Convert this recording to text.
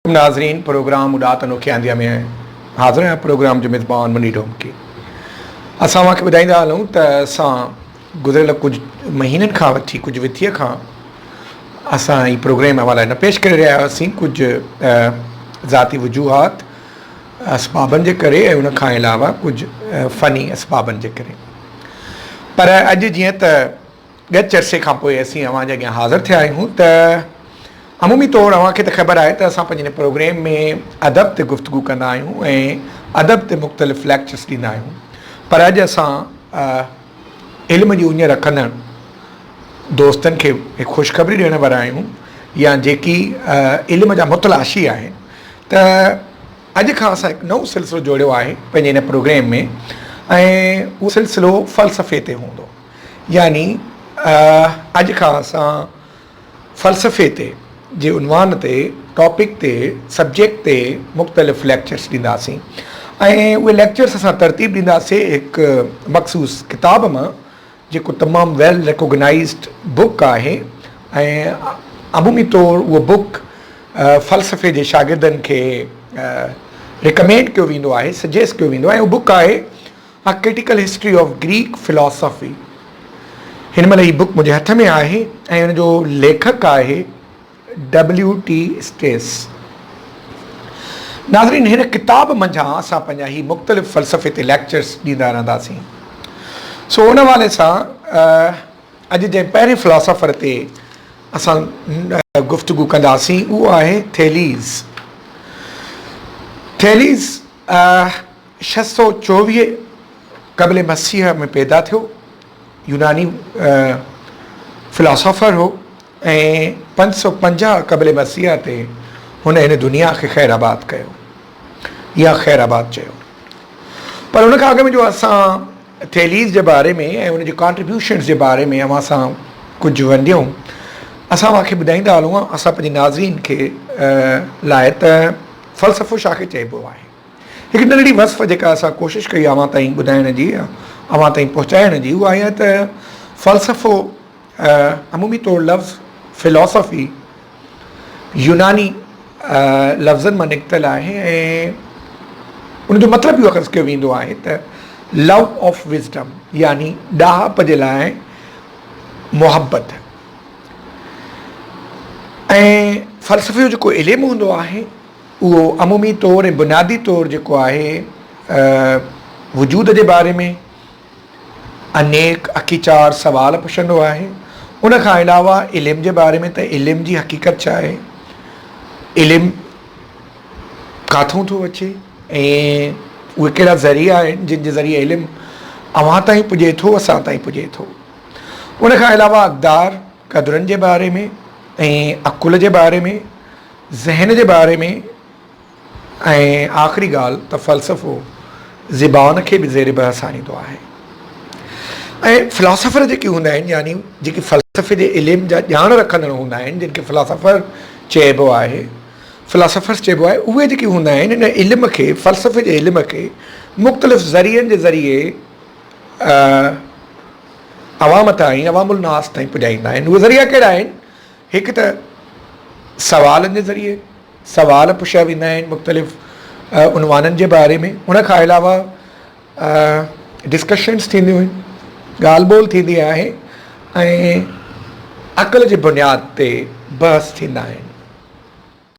नाज़रीन प्रोग्राम उॾात अनोखे आंदिया में हाज़िर आहियां प्रोग्राम जो मेज़बान मनी ढोमकी। असां तव्हांखे ॿुधाईंदा हलूं त असां गुज़िरियल कुझु महीननि खां वठी कुझु विथीअ खां असां ई प्रोग्राम हवाला न पेश करे रहिया हुआसीं कुझु ज़ाती वजूहात असबाबनि जे करे ऐं उन खां अलावा कुझु फ़नी असबाबनि जे करे। पर अॼु जीअं त ॻच अरसे खां पोइ असीं अव्हांजे अॻियां हाज़िर थिया आहियूं त अमूमी तौरु अव्हांखे त ख़बर आहे त असां पंहिंजे प्रोग्राम में अदब ते गुफ़्तगू कंदा आहियूं ऐं अदब ते मुख़्तलिफ़ लेक्चर्स ॾींदा आहियूं। पर अॼु असां इल्म जी उञ रखंदड़ दोस्तनि खे हिकु ख़ुशख़बरी ॾियण वारा आहियूं या जेकी इल्म जा मुतलाशी आहिनि। त अॼु खां असां हिकु नओं सिलसिलो जोड़ियो आहे पंहिंजे हिन प्रोग्राम में ऐं उहो सिलसिलो फ़लसफ़े ते हूंदो। यानी अॼु खां असां फ़लसफ़े ते जे उनवान ते टॉपिक ते सब्जेक्ट ते मुख़्तलिफ़ लेक्चर्स ॾींदासीं ऐं उहे लेक्चर्स असां तरतीब ॾींदासीं हिकु मख़सूस किताब मां जेको तमामु वेल रिकोगनाइज़्ड बुक आहे ऐं अमूमी तौरु उहो बुक फ़लसफ़े जे शागिर्दनि खे रिकमेंड कयो वेंदो आहे, सजेस्ट कयो वेंदो आहे। उहो बुक आहे a critical history of Greek philosophy. हिन महिल हीअ बुक मुंहिंजे हथ में आहे ऐं हुन जो लेखक आहे W.T. स्टेस। नाज़रीन हिन किताब मंझां असां पंहिंजा ही मुख़्तलिफ़ फ़लसफ़े ते लेक्चर्स ॾींदा रहंदासीं। सो उन हवाले सां अॼु जे पहिरें फ़िलासफ़र ते असां गुफ़्तगू कंदासीं उहो आहे थेलीज़। थेलीज़ 624 क़ब्ल मसीह में पैदा थियो, यूनानी फ़िलासफ़र हो ऐं 550 क़ब्ल मसीह ते हुन हिन दुनिया खे ख़ैराबाद कयो या ख़ैराबाद चयो। पर उन खां अॻु में जो असां थेलीज़ जे बारे में ऐं उनजी कॉन्ट्रीब्यूशन्स जे बारे में अवां सां कुझु वंडियूं असां तव्हांखे ॿुधाईंदा हलूं असां पंहिंजे नाज़रीन खे लाइ त फ़लसफ़ो छा खे चइबो आहे। हिकु नंढड़ी वस्फ़ जेका असां कोशिशि कई अव्हां ताईं ॿुधाइण जी अव्हां ताईं पहुचाइण जी उहा आहे त फ़लसफ़ो अमूमी तौरु लफ़्ज़ फ़िलॉसफ़ी यूनानी लफ़्ज़नि मां निकितलु आहे ऐं उनजो मतिलबु इहो अख़ज़ कयो वेंदो आहे त लव ऑफ विज़डम यानी ॾाहप जे लाइ मुहबत। ऐं फ़लसफ़े जो जेको इल्मु हूंदो आहे उहो अमूमी तौरु ऐं बुनियादी तौरु जेको आहे वजूद जे बारे में अनेक अखीचार सवाल पुछंदो आहे। उन खां अलावा इल्म जे बारे में त इल्म जी हक़ीक़त छा आहे, इल्मु किथां थो अचे ऐं उहे कहिड़ा ज़रिया आहिनि जिन जे ज़रिए इल्मु अव्हां ताईं पुॼे थो, असां ताईं पुॼे थो। उन खां अलावा अक़दार क़दुरनि जे बारे में ऐं अक़ुल जे बारे में, ज़हन जे बारे में ऐं आख़िरी ॻाल्हि त फ़लसफ़ो ज़बान खे बि ज़ेर बहस आणींदो आहे। ऐं फ़िलासफ़र जेके हूंदा आहिनि यानी जेके फ़लसफ़े जे इल्म जा ॼाण रखंदड़ हूंदा आहिनि जिन खे फ़िलासफ़र चइबो आहे, फ़िलासफ़र्स चइबो आहे, उहे जेके हूंदा आहिनि इन इल्म खे फ़लसफ़े जे इल्म खे मुख़्तलिफ़ ज़रियनि जे ज़रिए अवाम ताईं अवामुल नास ताईं पुॼाईंदा आहिनि। उहे ज़रिया कहिड़ा आहिनि? हिकु त सवालनि जे ज़रिए सवाल पुछिया वेंदा आहिनि मुख़्तलिफ़ उनवाननि जे बारे में। उन खां अलावा डिस्कशन्स थींदियूं आहिनि, ॻाल्हि ॿोल थींदी आहे ऐं अक़ल जे बुनियाद ते बहस थींदा आहिनि।